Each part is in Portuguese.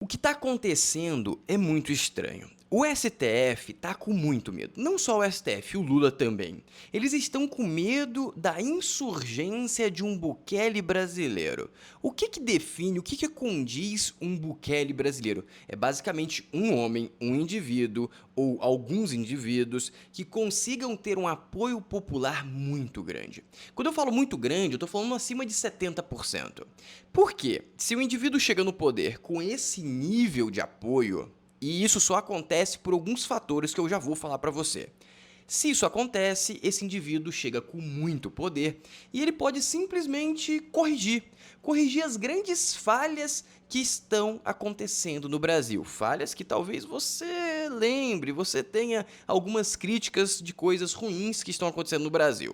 O que está acontecendo é muito estranho. O STF está com muito medo. Não só o STF, o Lula também. Eles estão com medo da insurgência de um Bukele brasileiro. O que define, o que condiz um Bukele brasileiro? É basicamente um homem, um indivíduo ou alguns indivíduos que consigam ter um apoio popular muito grande. Quando eu falo muito grande, eu estou falando acima de 70%. Por quê? Se o indivíduo chega no poder com esse nível de apoio, e isso só acontece por alguns fatores que eu já vou falar para você. Se isso acontece, esse indivíduo chega com muito poder e ele pode simplesmente corrigir as grandes falhas que estão acontecendo no Brasil. Falhas que talvez você lembre, você tenha algumas críticas de coisas ruins que estão acontecendo no Brasil.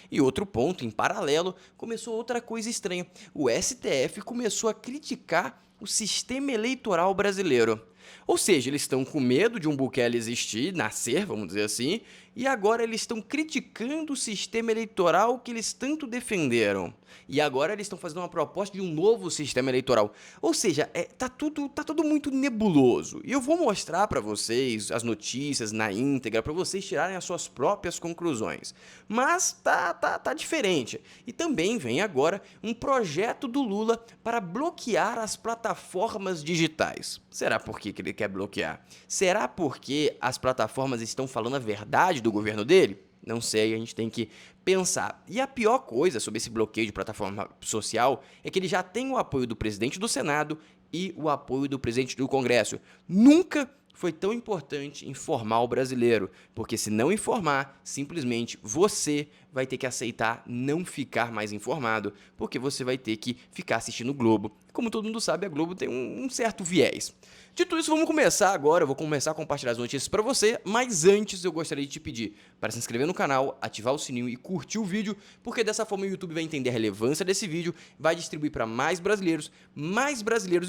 E outro ponto, em paralelo, começou outra coisa estranha. O STF começou a criticar o sistema eleitoral brasileiro. Ou seja, eles estão com medo de um Bukele existir, nascer, vamos dizer assim, e agora eles estão criticando o sistema eleitoral que eles tanto defenderam. E agora eles estão fazendo uma proposta de um novo sistema eleitoral. Ou seja, tá tudo muito nebuloso. E eu vou mostrar para vocês as notícias na íntegra, para vocês tirarem as suas próprias conclusões. Mas tá diferente. E também vem agora um projeto do Lula para bloquear as plataformas digitais. Será por que ele quer bloquear? Será porque as plataformas estão falando a verdade do governo dele? Não sei, a gente tem que pensar. E a pior coisa sobre esse bloqueio de plataforma social é que ele já tem o apoio do presidente do Senado e o apoio do presidente do Congresso. Nunca foi tão importante informar o brasileiro, porque se não informar, simplesmente você vai ter que aceitar não ficar mais informado, porque você vai ter que ficar assistindo o Globo. Como todo mundo sabe, a Globo tem um certo viés. Dito isso, vamos começar agora, eu vou começar a compartilhar as notícias para você, mas antes eu gostaria de te pedir para se inscrever no canal, ativar o sininho e curtir o vídeo, porque dessa forma o YouTube vai entender a relevância desse vídeo, vai distribuir para mais brasileiros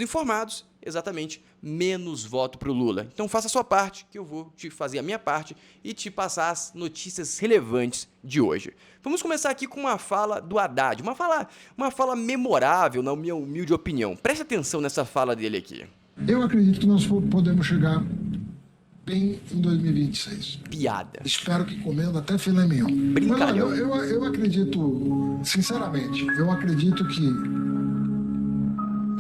informados, exatamente, menos voto para o Lula. Então faça a sua parte, que eu vou te fazer a minha parte e te passar as notícias relevantes de hoje. Vamos começar aqui com uma fala do Haddad, uma fala memorável, na minha humilde opinião. Preste atenção nessa fala dele aqui. Eu acredito que nós podemos chegar bem em 2026. Piada. Espero que comendo até filé mignon. Brincalhão. Mas olha, eu acredito, sinceramente, eu acredito que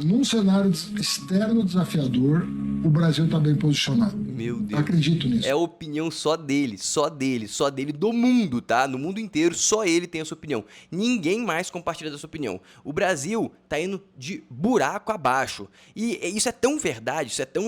num cenário externo desafiador, o Brasil está bem posicionado. Meu Deus. Eu acredito nisso. É a opinião só dele do mundo, tá? No mundo inteiro, só ele tem essa opinião. Ninguém mais compartilha dessa opinião. O Brasil tá indo de buraco abaixo. E isso é tão verdade, só pra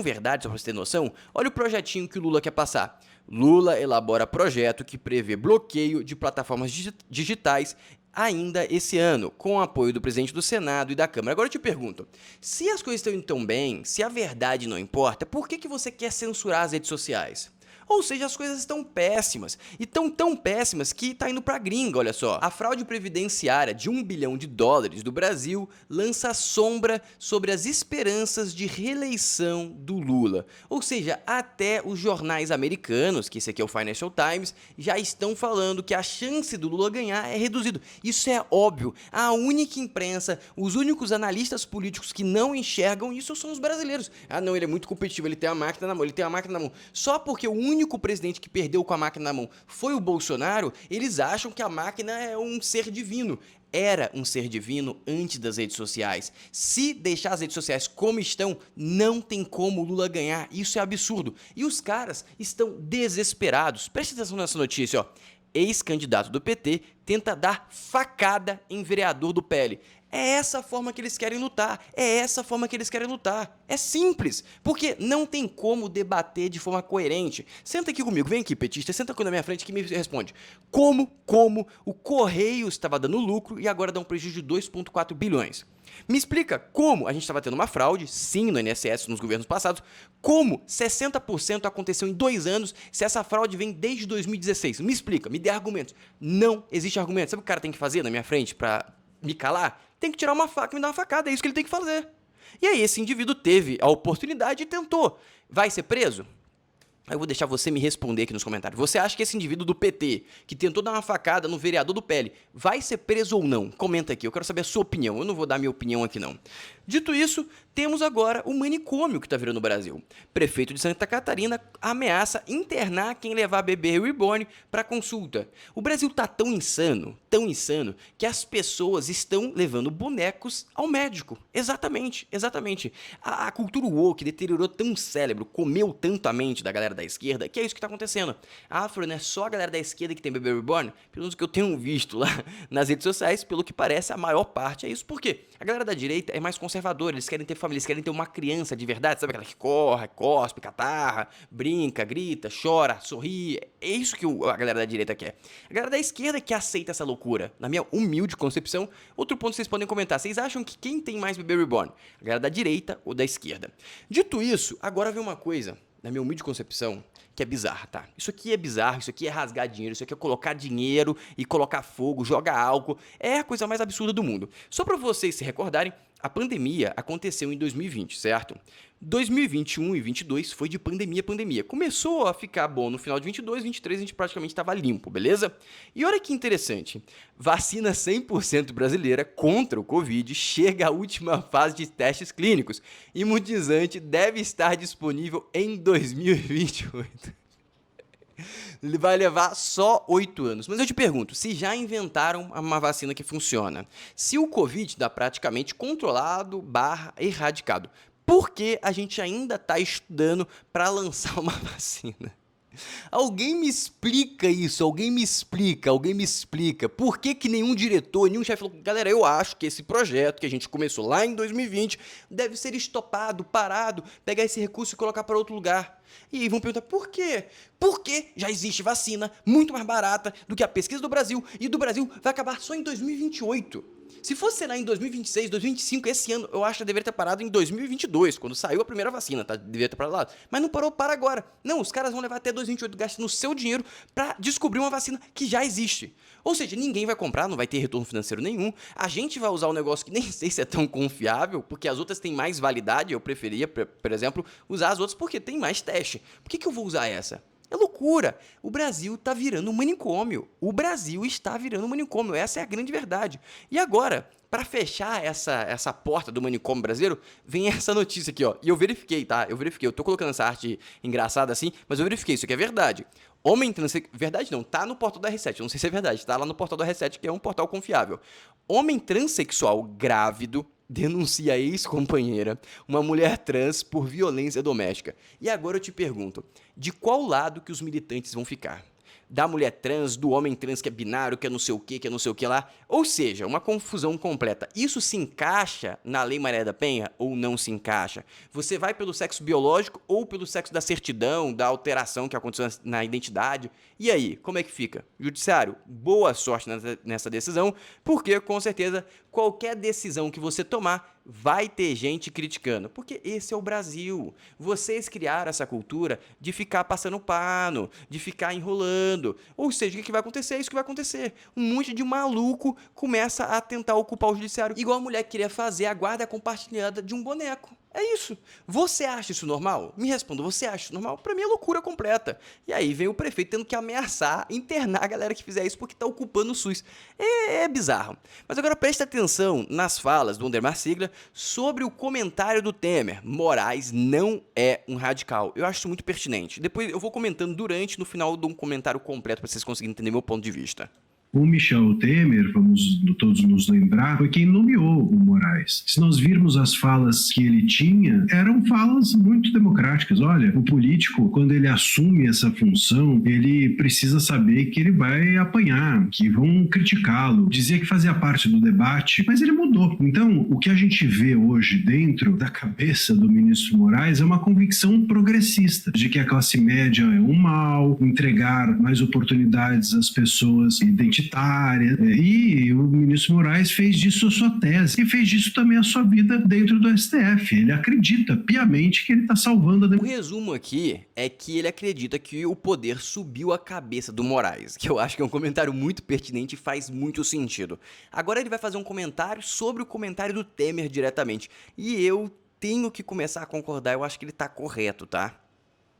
você ter noção. Olha o projetinho que o Lula quer passar. Lula elabora projeto que prevê bloqueio de plataformas digitais ainda esse ano, com o apoio do presidente do Senado e da Câmara. Agora eu te pergunto, se as coisas estão indo tão bem, se a verdade não importa, por que você quer censurar as redes sociais? Ou seja, as coisas estão péssimas. E tão péssimas que tá indo pra gringa, olha só. A fraude previdenciária de $1 bilhão do Brasil lança sombra sobre as esperanças de reeleição do Lula. Ou seja, até os jornais americanos, que esse aqui é o Financial Times, já estão falando que a chance do Lula ganhar é reduzida. Isso é óbvio. A única imprensa, os únicos analistas políticos que não enxergam isso são os brasileiros. Ah não, ele é muito competitivo, ele tem a máquina na mão, Só porque o único presidente que perdeu com a máquina na mão foi o Bolsonaro, eles acham que a máquina é um ser divino. Era um ser divino antes das redes sociais. Se deixar as redes sociais como estão, não tem como o Lula ganhar. Isso é absurdo. E os caras estão desesperados. Preste atenção nessa notícia, ó. Ex-candidato do PT tenta dar facada em vereador do PL. É essa a forma que eles querem lutar. É simples. Porque não tem como debater de forma coerente. Senta aqui comigo. Vem aqui, petista. Senta aqui na minha frente que me responde. Como o Correio estava dando lucro e agora dá um prejuízo de 2,4 bilhões? Me explica como a gente estava tendo uma fraude, sim, no INSS nos governos passados, como 60% aconteceu em 2 anos se essa fraude vem desde 2016. Me explica, me dê argumentos. Não existe argumento. Sabe o que o cara tem que fazer na minha frente para me calar? Tem que tirar uma faca e me dar uma facada, é isso que ele tem que fazer. E aí esse indivíduo teve a oportunidade e tentou. Vai ser preso? Eu vou deixar você me responder aqui nos comentários. Você acha que esse indivíduo do PT, que tentou dar uma facada no vereador do PL, vai ser preso ou não? Comenta aqui, eu quero saber a sua opinião. Eu não vou dar minha opinião aqui não. Dito isso, temos agora o manicômio que está virando o Brasil. Prefeito de Santa Catarina ameaça internar quem levar bebê reborn para consulta. O Brasil tá tão insano, que as pessoas estão levando bonecos ao médico. Exatamente, exatamente. A cultura woke deteriorou tão o cérebro, comeu tanto a mente da galera da esquerda, que é isso que está acontecendo. Não é só a galera da esquerda que tem bebê reborn? Pelo menos que eu tenho visto lá nas redes sociais, pelo que parece, a maior parte é isso. Por quê? A galera da direita é mais conservadora, eles querem ter família, eles querem ter uma criança de verdade, sabe aquela que corre, cospe, catarra, brinca, grita, chora, sorri. É isso que a galera da direita quer. A galera da esquerda que aceita essa loucura. Na minha humilde concepção, outro ponto que vocês podem comentar, vocês acham que quem tem mais bebê reborn? A galera da direita ou da esquerda? Dito isso, agora vem uma coisa, na minha humilde concepção, que é bizarra, tá? Isso aqui é bizarro, isso aqui é rasgar dinheiro, isso aqui é colocar dinheiro e colocar fogo, jogar álcool, é a coisa mais absurda do mundo. Só pra vocês se recordarem, a pandemia aconteceu em 2020, certo? 2021 e 2022 foi de pandemia. Começou a ficar bom no final de 22, 23 a gente praticamente estava limpo, beleza? E olha que interessante, vacina 100% brasileira contra o Covid chega à última fase de testes clínicos. Imunizante deve estar disponível em 2028. Vai levar só 8 anos. Mas eu te pergunto, se já inventaram uma vacina que funciona, se o Covid está praticamente controlado / erradicado, por que a gente ainda está estudando para lançar uma vacina? Alguém me explica isso, alguém me explica. Por que que nenhum diretor, nenhum chefe falou, galera, eu acho que esse projeto que a gente começou lá em 2020 deve ser estopado, parado, pegar esse recurso e colocar para outro lugar. E aí vão perguntar, por quê? Porque já existe vacina muito mais barata do que a pesquisa do Brasil, e do Brasil vai acabar só em 2028. Se fosse lá em 2026, 2025, esse ano, eu acho que deveria ter parado em 2022, quando saiu a primeira vacina, tá? Deveria ter parado lá. Mas não parou, para agora. Não, os caras vão levar até 2028 gastando o seu dinheiro pra descobrir uma vacina que já existe. Ou seja, ninguém vai comprar, não vai ter retorno financeiro nenhum. A gente vai usar um negócio que nem sei se é tão confiável, porque as outras têm mais validade. Eu preferia, por exemplo, usar as outras porque tem mais teste. Por que eu vou usar essa? É loucura. O Brasil está virando um manicômio. O Brasil está virando um manicômio. Essa é a grande verdade. E agora, para fechar essa porta do manicômio brasileiro, vem essa notícia aqui, ó. E eu verifiquei, tá? Eu tô colocando essa arte engraçada assim, mas eu verifiquei. Isso aqui é verdade. Homem transexual... Verdade não, tá no portal da R7. Eu não sei se é verdade. Tá lá no portal da R7, que é um portal confiável. Homem transexual grávido denuncia a ex-companheira, uma mulher trans, por violência doméstica. E agora eu te pergunto, de qual lado que os militantes vão ficar? Da mulher trans, do homem trans que é binário, que é não sei o que lá? Ou seja, uma confusão completa. Isso se encaixa na Lei Maria da Penha ou não se encaixa? Você vai pelo sexo biológico ou pelo sexo da certidão, da alteração que aconteceu na identidade? E aí, como é que fica? Judiciário, boa sorte nessa decisão, porque com certeza qualquer decisão que você tomar vai ter gente criticando, porque esse é o Brasil. Vocês criaram essa cultura de ficar passando pano, de ficar enrolando. Ou seja, o que vai acontecer? É isso que vai acontecer. Um monte de maluco começa a tentar ocupar o judiciário, igual a mulher que queria fazer a guarda compartilhada de um boneco. É isso. Você acha isso normal? Me responda, você acha isso normal? Pra mim é loucura completa. E aí vem o prefeito tendo que ameaçar, internar a galera que fizer isso porque tá ocupando o SUS. É bizarro. Mas agora preste atenção nas falas do Ondemar Sigla sobre o comentário do Temer. Moraes não é um radical. Eu acho isso muito pertinente. Depois eu vou comentando no final de um comentário completo para vocês conseguirem entender meu ponto de vista. O Michel Temer, vamos todos nos lembrar, foi quem nomeou o Moraes. Se nós virmos as falas que ele tinha, eram falas muito democráticas. Olha, o político, quando ele assume essa função, ele precisa saber que ele vai apanhar, que vão criticá-lo. Dizia que fazia parte do debate, mas ele mudou. Então, o que a gente vê hoje dentro da cabeça do ministro Moraes é uma convicção progressista, de que a classe média é um mal, entregar mais oportunidades às pessoas identitárias. E o ministro Moraes fez disso a sua tese e fez disso também a sua vida dentro do STF. Ele acredita piamente que ele está salvando a democracia. O resumo aqui é que ele acredita que o poder subiu a cabeça do Moraes, que eu acho que é um comentário muito pertinente e faz muito sentido. Agora ele vai fazer um comentário sobre o comentário do Temer diretamente. E eu tenho que começar a concordar, eu acho que ele está correto, tá?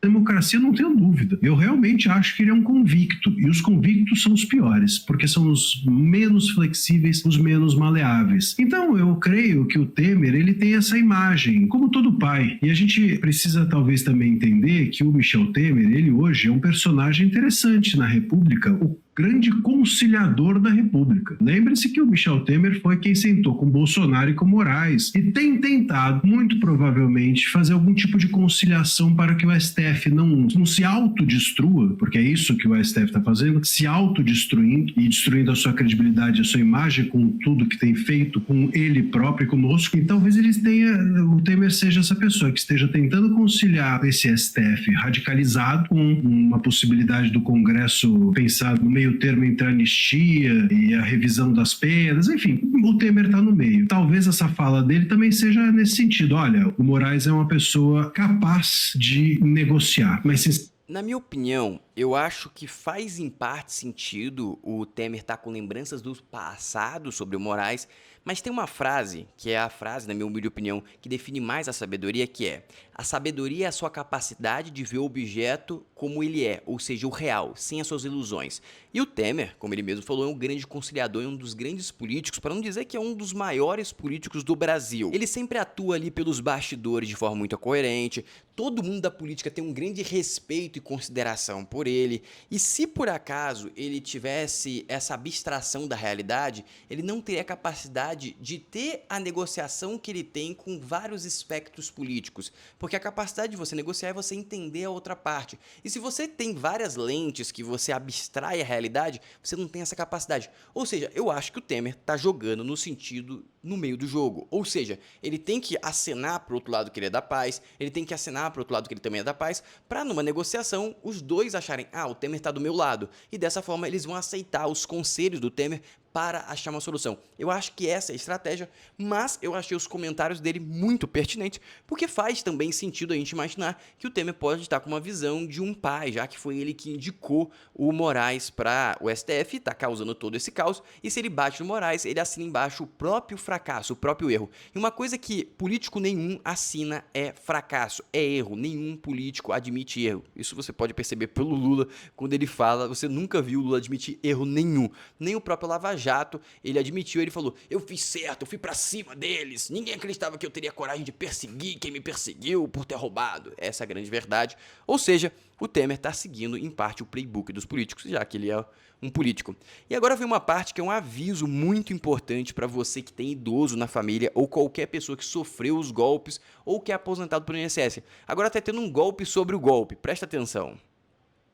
democracia, não tenho dúvida. Eu realmente acho que ele é um convicto, e os convictos são os piores, porque são os menos flexíveis, os menos maleáveis. Então, eu creio que o Temer, ele tem essa imagem, como todo pai. E a gente precisa talvez também entender que o Michel Temer, ele hoje é um personagem interessante na República, o grande conciliador da República. Lembre-se que o Michel Temer foi quem sentou com Bolsonaro e com Moraes e tem tentado, muito provavelmente, fazer algum tipo de conciliação para que o STF não se autodestrua, porque é isso que o STF está fazendo, se autodestruindo e destruindo a sua credibilidade, a sua imagem com tudo que tem feito com ele próprio e conosco. E talvez o Temer seja essa pessoa que esteja tentando conciliar esse STF radicalizado com uma possibilidade do Congresso pensar no meio termo entre a anistia e a revisão das penas, enfim, o Temer está no meio. Talvez essa fala dele também seja nesse sentido. Olha, o Moraes é uma pessoa capaz de negociar, mas Na minha opinião, eu acho que faz em parte sentido o Temer estar com lembranças do passado sobre o Moraes, mas tem uma frase, que é a frase, na minha humilde opinião, que define mais a sabedoria, que é: a sabedoria é a sua capacidade de ver o objeto como ele é, ou seja, o real, sem as suas ilusões. E o Temer, como ele mesmo falou, é um grande conciliador, é um dos grandes políticos, para não dizer que é um dos maiores políticos do Brasil. Ele sempre atua ali pelos bastidores de forma muito coerente, todo mundo da política tem um grande respeito e consideração por ele, e se por acaso ele tivesse essa abstração da realidade, ele não teria a capacidade de ter a negociação que ele tem com vários espectros políticos, porque a capacidade de você negociar é você entender a outra parte. E se você tem várias lentes que você abstrai a realidade, você não tem essa capacidade. Ou seja, eu acho que o Temer está jogando no sentido no meio do jogo. Ou seja, ele tem que acenar para o outro lado que ele é da paz, ele tem que acenar para o outro lado que ele também é da paz, para numa negociação os dois acharem: ah, o Temer está do meu lado. E dessa forma eles vão aceitar os conselhos do Temer para achar uma solução. Eu acho que essa é a estratégia, mas eu achei os comentários dele muito pertinentes, porque faz também sentido a gente imaginar que o Temer pode estar com uma visão de um pai, já que foi ele que indicou o Moraes para o STF, está causando todo esse caos, e se ele bate no Moraes, ele assina embaixo o próprio fracasso, o próprio erro. E uma coisa que político nenhum assina é fracasso, é erro. Nenhum político admite erro. Isso você pode perceber pelo Lula, quando ele fala, você nunca viu o Lula admitir erro nenhum. Nem o próprio Lava Jato, ele admitiu, ele falou: eu fiz certo, eu fui pra cima deles, ninguém acreditava que eu teria coragem de perseguir quem me perseguiu por ter roubado. Essa é a grande verdade. Ou seja, o Temer tá seguindo em parte o playbook dos políticos, já que ele é um político. E agora vem uma parte que é um aviso muito importante para você que tem idoso na família ou qualquer pessoa que sofreu os golpes ou que é aposentado pelo INSS. Agora tá tendo um golpe sobre o golpe, presta atenção.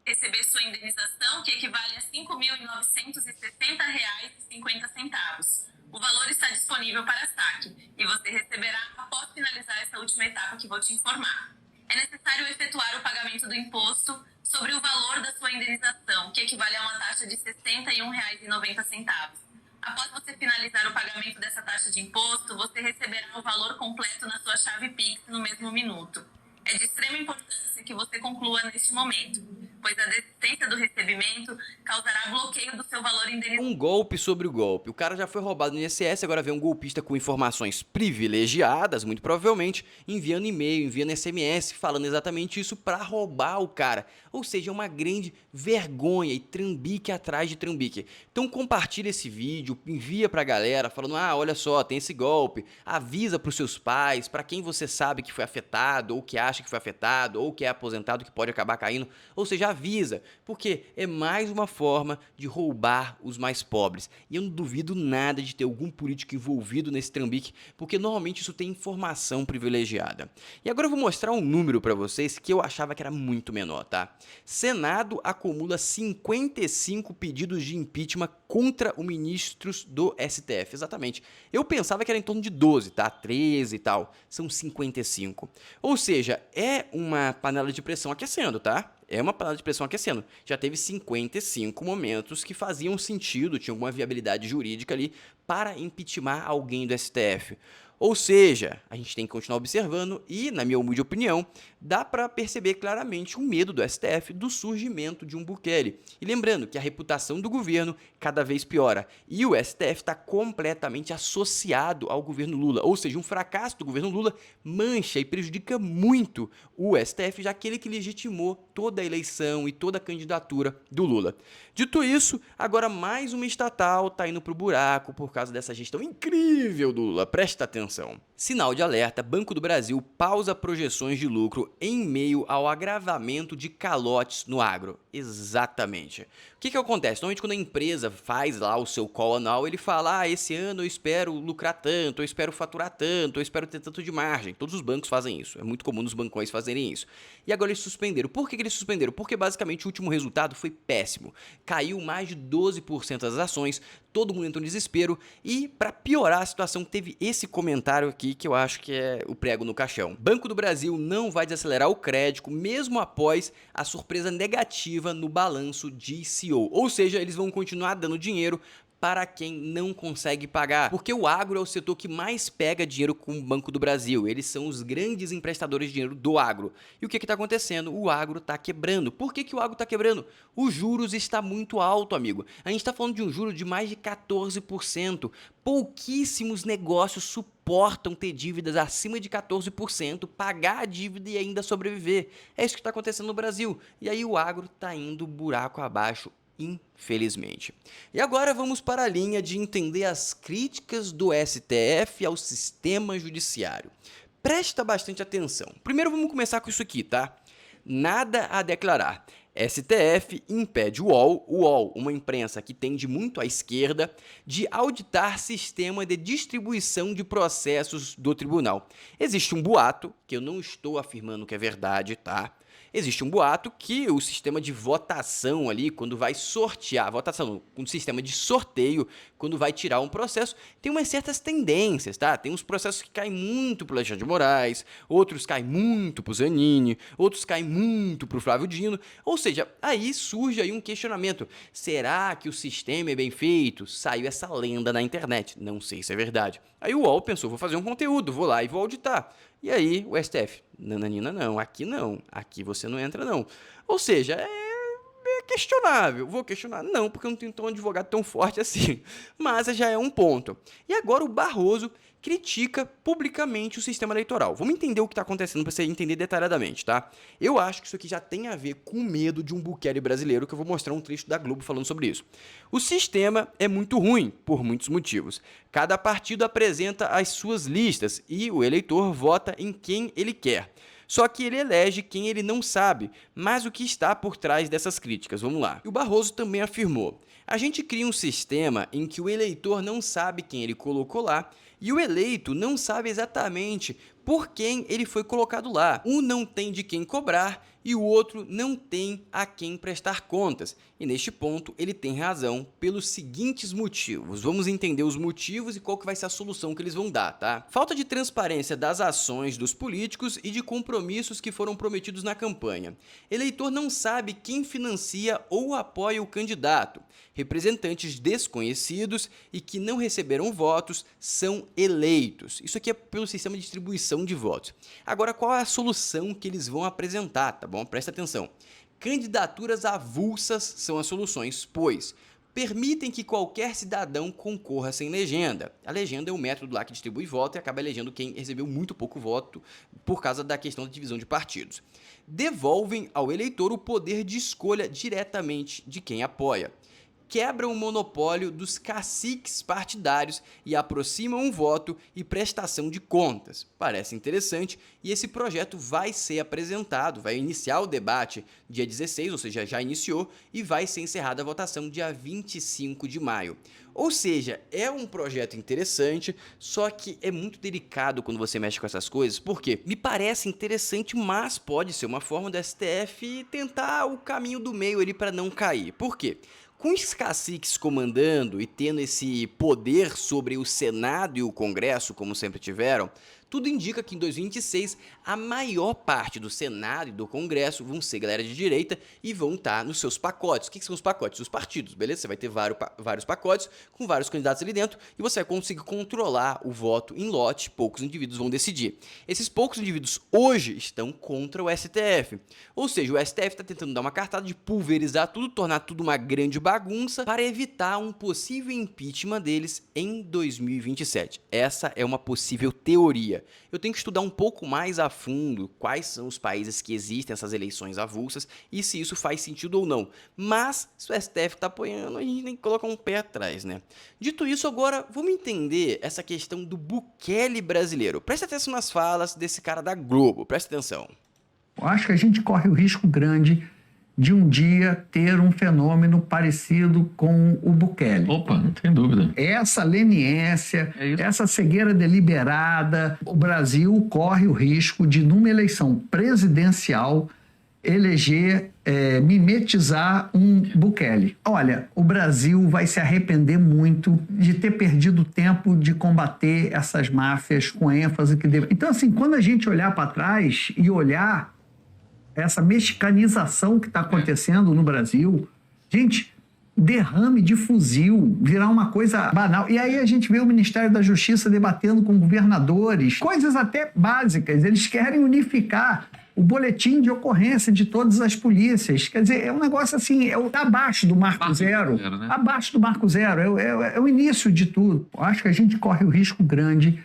Receber sua indenização, que equivale a R$ 5.960,50. O valor está disponível para saque e você receberá após finalizar essa última etapa que vou te informar. É necessário efetuar o pagamento do imposto sobre o valor da sua indenização, que equivale a uma taxa de R$ 61,90. Após você finalizar o pagamento dessa taxa de imposto, você receberá o valor completo na sua chave Pix no mesmo minuto. É de extrema importância que você conclua neste momento, pois a desistência do recebimento causará bloqueio do seu valor indenizado. Um golpe sobre o golpe. O cara já foi roubado no INSS, agora vem um golpista com informações privilegiadas, muito provavelmente, enviando e-mail, enviando SMS, falando exatamente isso para roubar o cara. Ou seja, é uma grande vergonha e trambique atrás de trambique. Então compartilha esse vídeo, envia pra galera, falando: ah, olha só, tem esse golpe. Avisa pros seus pais, para quem você sabe que foi afetado, ou que acha que foi afetado, ou que é aposentado, que pode acabar caindo. Ou seja, avisa, porque é mais uma forma de roubar os mais pobres. E eu não duvido nada de ter algum político envolvido nesse trambique, porque normalmente isso tem informação privilegiada. E agora eu vou mostrar um número para vocês que eu achava que era muito menor, tá? Senado acumula 55 pedidos de impeachment contra os ministros do STF. Exatamente. Eu pensava que era em torno de 12, tá? 13 e tal. São 55. Ou seja, é uma panela de pressão aquecendo, tá? É uma panela de pressão aquecendo. Já teve 55 momentos que faziam sentido, tinha alguma viabilidade jurídica ali para impeachment alguém do STF. Ou seja, a gente tem que continuar observando e, na minha humilde opinião, dá para perceber claramente o medo do STF do surgimento de um Bukele. E lembrando que a reputação do governo cada vez piora e o STF está completamente associado ao governo Lula. Ou seja, um fracasso do governo Lula mancha e prejudica muito o STF, já que ele que legitimou toda a eleição e toda a candidatura do Lula. Dito isso, agora mais uma estatal está indo para o buraco por causa dessa gestão incrível do Lula. Presta atenção. Sinal de alerta: Banco do Brasil pausa projeções de lucro em meio ao agravamento de calotes no agro. Exatamente. O que acontece? Normalmente quando a empresa faz lá o seu call anual, ele fala, esse ano eu espero lucrar tanto, eu espero faturar tanto, eu espero ter tanto de margem. Todos os bancos fazem isso. É muito comum os bancões fazerem isso. E agora eles suspenderam. Por que eles suspenderam? Porque basicamente o último resultado foi péssimo. Caiu mais de 12% das ações, todo mundo entrou em desespero e, para piorar a situação, teve esse comentário aqui que eu acho que é o prego no caixão. Banco do Brasil não vai desacelerar o crédito mesmo após a surpresa negativa no balanço de ICO. Ou seja, eles vão continuar dando dinheiro para quem não consegue pagar, porque o agro é o setor que mais pega dinheiro com o Banco do Brasil, eles são os grandes emprestadores de dinheiro do agro. E o que está acontecendo? O agro está quebrando. Por que o agro está quebrando? Os juros está muito alto, amigo. A gente está falando de um juro de mais de 14%. Pouquíssimos negócios suportam ter dívidas acima de 14%, pagar a dívida e ainda sobreviver. É isso que está acontecendo no Brasil. E aí o agro está indo buraco abaixo, infelizmente. E agora vamos para a linha de entender as críticas do STF ao sistema judiciário. Presta bastante atenção. Primeiro vamos começar com isso aqui, tá? Nada a declarar. STF impede o UOL, uma imprensa que tende muito à esquerda, de auditar sistema de distribuição de processos do tribunal. Existe um boato, que eu não estou afirmando que é verdade, tá? Existe um boato que o sistema de votação ali, quando vai sortear, votação, um sistema de sorteio, quando vai tirar um processo, tem umas certas tendências, tá? Tem uns processos que caem muito pro Alexandre de Moraes, outros caem muito pro Zanini, outros caem muito pro Flávio Dino, ou seja, aí surge aí um questionamento, será que o sistema é bem feito? Saiu essa lenda na internet, não sei se é verdade. Aí o UOL pensou, vou fazer um conteúdo, vou lá e vou auditar. E aí o STF, nananina não, aqui você não entra não. Ou seja, é questionável. Vou questionar? Não, porque eu não tenho um advogado tão forte assim. Mas já é um ponto. E agora o Barroso critica publicamente o sistema eleitoral. Vamos entender o que está acontecendo para você entender detalhadamente, tá? Eu acho que isso aqui já tem a ver com o medo de um Bukele brasileiro, que eu vou mostrar um trecho da Globo falando sobre isso. O sistema é muito ruim, por muitos motivos. Cada partido apresenta as suas listas e o eleitor vota em quem ele quer. Só que ele elege quem ele não sabe, mas o que está por trás dessas críticas? Vamos lá. E o Barroso também afirmou, a gente cria um sistema em que o eleitor não sabe quem ele colocou lá e o eleito não sabe exatamente por quem ele foi colocado lá. Um não tem de quem cobrar e o outro não tem a quem prestar contas. E neste ponto ele tem razão pelos seguintes motivos. Vamos entender os motivos e qual que vai ser a solução que eles vão dar, tá? Falta de transparência das ações dos políticos e de compromissos que foram prometidos na campanha. Eleitor não sabe quem financia ou apoia o candidato. Representantes desconhecidos e que não receberam votos são eleitos. Isso aqui é pelo sistema de distribuição de votos. Agora, qual é a solução que eles vão apresentar, tá bom? Presta atenção. Candidaturas avulsas são as soluções, pois permitem que qualquer cidadão concorra sem legenda. A legenda é o método lá que distribui voto e acaba elegendo quem recebeu muito pouco voto por causa da questão da divisão de partidos. Devolvem ao eleitor o poder de escolha diretamente de quem apoia. Quebram o monopólio dos caciques partidários e aproximam um voto e prestação de contas. Parece interessante e esse projeto vai ser apresentado, vai iniciar o debate dia 16, ou seja, já iniciou, e vai ser encerrada a votação dia 25 de maio. Ou seja, é um projeto interessante, só que é muito delicado quando você mexe com essas coisas, porque me parece interessante, mas pode ser uma forma do STF tentar o caminho do meio ali para não cair. Por quê? Com os caciques comandando e tendo esse poder sobre o Senado e o Congresso, como sempre tiveram, Tudo indica que em 2026 a maior parte do Senado e do Congresso vão ser galera de direita e vão estar nos seus pacotes. O que são os pacotes? Os partidos, beleza? Você vai ter vários pacotes com vários candidatos ali dentro e você vai conseguir controlar o voto em lote, poucos indivíduos vão decidir. Esses poucos indivíduos hoje estão contra o STF, ou seja, o STF está tentando dar uma cartada de pulverizar tudo, tornar tudo uma grande bagunça para evitar um possível impeachment deles em 2027. Essa é uma possível teoria. Eu tenho que estudar um pouco mais a fundo quais são os países que existem essas eleições avulsas e se isso faz sentido ou não. Mas se o STF está apoiando, a gente tem que colocar um pé atrás, né? Dito isso, agora vamos entender essa questão do Bukele brasileiro. Presta atenção nas falas desse cara da Globo, presta atenção. Eu acho que a gente corre o risco grande de um dia ter um fenômeno parecido com o Bukele. Opa, não tem dúvida. Essa leniência, essa cegueira deliberada, o Brasil corre o risco de, numa eleição presidencial, eleger, mimetizar um Bukele. Olha, o Brasil vai se arrepender muito de ter perdido tempo de combater essas máfias com ênfase que deve. Então, assim, quando a gente olhar para trás e olhar essa mexicanização que está acontecendo no Brasil, gente, derrame de fuzil, virar uma coisa banal. E aí a gente vê o Ministério da Justiça debatendo com governadores, coisas até básicas. Eles querem unificar o boletim de ocorrência de todas as polícias. Quer dizer, é um negócio assim, tá abaixo do marco zero. Né? Abaixo do marco zero. É o início de tudo. Eu acho que a gente corre o risco grande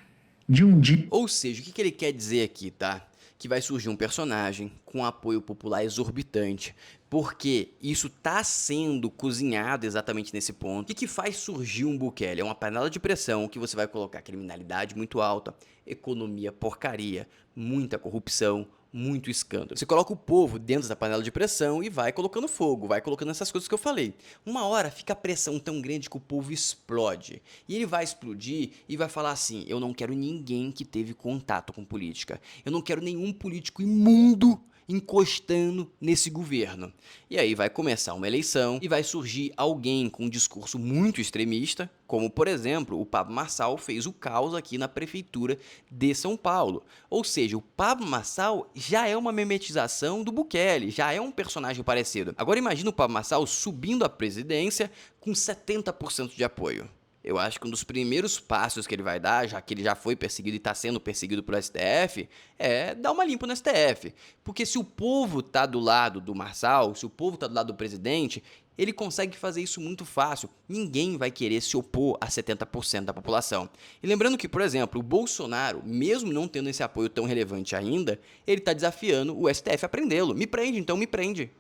de um dia... Ou seja, o que ele quer dizer aqui, tá? Que vai surgir um personagem com apoio popular exorbitante, porque isso está sendo cozinhado exatamente nesse ponto. O que faz surgir um Bukele? É uma panela de pressão que você vai colocar criminalidade muito alta, economia porcaria, muita corrupção, muito escândalo. Você coloca o povo dentro da panela de pressão e vai colocando fogo, vai colocando essas coisas que eu falei. Uma hora fica a pressão tão grande que o povo explode. E ele vai explodir e vai falar assim: eu não quero ninguém que teve contato com política. Eu não quero nenhum político imundo encostando nesse governo. E aí vai começar uma eleição e vai surgir alguém com um discurso muito extremista, como, por exemplo, o Pablo Marçal fez o caos aqui na prefeitura de São Paulo. Ou seja, o Pablo Marçal já é uma memetização do Bukele, já é um personagem parecido. Agora imagina o Pablo Marçal subindo à presidência com 70% de apoio. Eu acho que um dos primeiros passos que ele vai dar, já que ele já foi perseguido e está sendo perseguido pelo STF, é dar uma limpa no STF. Porque se o povo está do lado do Marçal, se o povo está do lado do presidente, ele consegue fazer isso muito fácil. Ninguém vai querer se opor a 70% da população. E lembrando que, por exemplo, o Bolsonaro, mesmo não tendo esse apoio tão relevante ainda, ele está desafiando o STF a prendê-lo. Me prende, então me prende.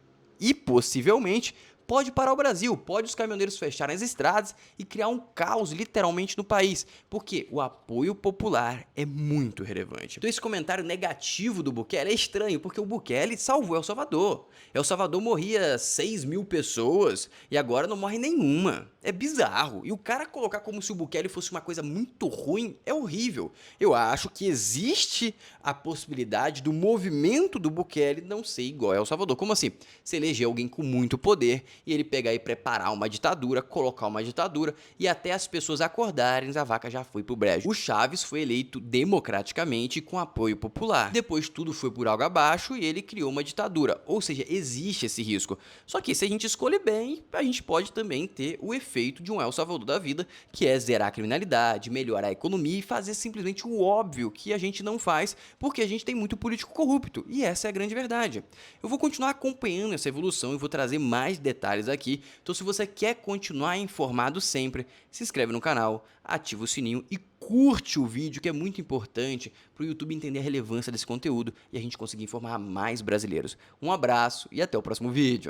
E, possivelmente, pode parar o Brasil, pode os caminhoneiros fecharem as estradas e criar um caos literalmente no país, porque o apoio popular é muito relevante. Então esse comentário negativo do Bukele é estranho, porque o Bukele salvou El Salvador. El Salvador morria 6.000 pessoas e agora não morre nenhuma. É bizarro. E o cara colocar como se o Bukele fosse uma coisa muito ruim é horrível. Eu acho que existe a possibilidade do movimento do Bukele não ser igual a El Salvador. Como assim? Se eleger alguém com muito poder e ele pegar e preparar uma ditadura, colocar uma ditadura e até as pessoas acordarem, a vaca já foi pro brejo. O Chaves foi eleito democraticamente com apoio popular. Depois tudo foi por água abaixo e ele criou uma ditadura. Ou seja, existe esse risco. Só que se a gente escolher bem, a gente pode também ter o efeito de um El Salvador da vida, que é zerar a criminalidade, melhorar a economia e fazer simplesmente o óbvio que a gente não faz, porque a gente tem muito político corrupto. E essa é a grande verdade. Eu vou continuar acompanhando essa evolução e vou trazer mais detalhes aqui. Então se você quer continuar informado sempre, se inscreve no canal, ativa o sininho e curte o vídeo, que é muito importante para o YouTube entender a relevância desse conteúdo e a gente conseguir informar mais brasileiros. Um abraço e até o próximo vídeo.